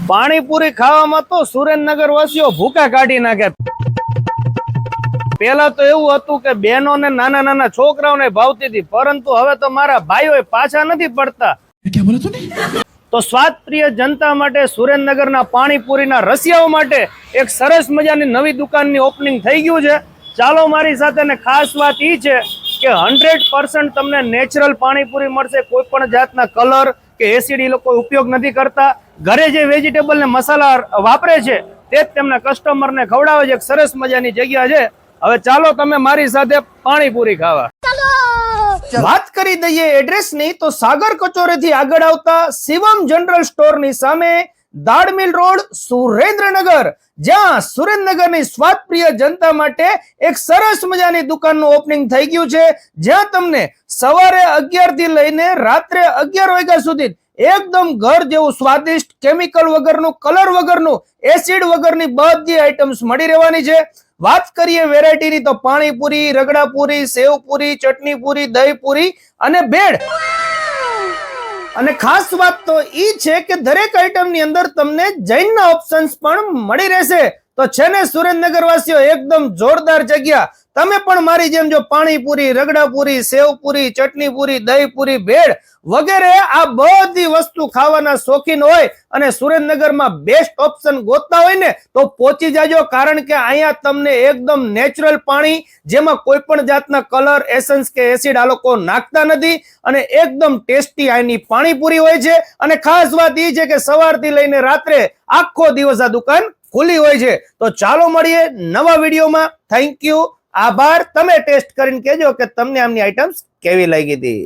પાણીપુરી ખાવામાં તો સુરેન્દ્રનગર વાસીઓ ભૂકા કાઢી નાખે। પેલા તો એવું હતું કે બહેનો ને નાના નાના છોકરાઓને ભાવતી હતી, પરંતુ હવે તો મારા ભાઈઓ પાછા નથી પડતા। તો સ્વાદ પ્રિય જનતા માટે સુરેન્દ્રનગરના પાણીપુરીના રસિયાઓ માટે એક સરસ મજાની નવી દુકાનની ઓપનિંગ થઈ ગયું છે। ચાલો મારી સાથે, ને ખાસ વાત એ છે કે 100% તમને નેચરલ પાણીપુરી મળશે। કોઈ પણ જાતના કલર કે એસિડ એ લોકો ઉપયોગ નથી કરતા। ઘરે જે વેજીટેબલ ને મસાલા વાપરે છે તે જ તેમના કસ્ટમરને ખવડાવે છે। એક સરસ મજાની જગ્યા છે। હવે ચાલો તમે મારી સાથે પાણીપુરી ખાવા। વાત કરી દઈએ એડ્રેસની, તો સાગર કચોરી થી આગળ આવતા શિવમ જનરલ સ્ટોર ની સામે દાડમિલ રોડ, સુરેન્દ્રનગર, જ્યાં સુરેન્દ્રનગરની સ્વાદ પ્રિય જનતા માટે એક સરસ મજાની દુકાનનું ઓપનિંગ થઈ ગયું છે। જ્યાં તમને સવારે 11 થી લઈને રાત્રે 11 વાગ્યા સુધી એકદમ ઘર જેવું સ્વાદિષ્ટ, કેમિકલ વગરનું, કલર વગરનું, એસિડ વગરની બધી આઈટમ્સ મળી રહેવાની છે। વાત કરીએ વેરાયટીની, તો પાણીપુરી, રગડાપુરી, સેવપુરી, ચટણીપુરી, દહીપુરી અને ભેળ। અને ખાસ વાત તો ઈ છે કે દરેક આઈટમની અંદર તમને જૈનના ઓપ્શન્સ પણ મળી રહેશે। તો છે ને સુરેન્દ્રનગર વાસીઓ એકદમ જોરદાર જગ્યા। તમે પણ મારી જેમ જો પાણીપુરી, રગડાપુરી, સેવપુરી, ચટણીપુરી, દહીપુરી, ભેળ વગેરે આ બધી વસ્તુ ખાવાના શોખીન હોય અને સુરેન્દ્રનગરમાં બેસ્ટ ઓપ્શન ગોતતા હોય ને, તો પહોંચી જાજો। કારણ કે અહીંયા તમને એકદમ નેચરલ પાણી, જેમાં કોઈ પણ જાતના કલર, એસન્સ કે એસિડ આ લોકો નાખતા નથી, અને એકદમ ટેસ્ટી આની પાણીપુરી હોય છે। અને ખાસ વાત એ છે કે સવારથી લઈને રાત્રે આખો દિવસ આ દુકાન ખુલ્લી હોય છે। તો ચાલો મળીએ નવા વિડીયોમાં। થેન્ક યુ, આભાર। તમે ટેસ્ટ કરીને કહેજો કે તમને આમની આઈટમ્સ કેવી લાગી હતી।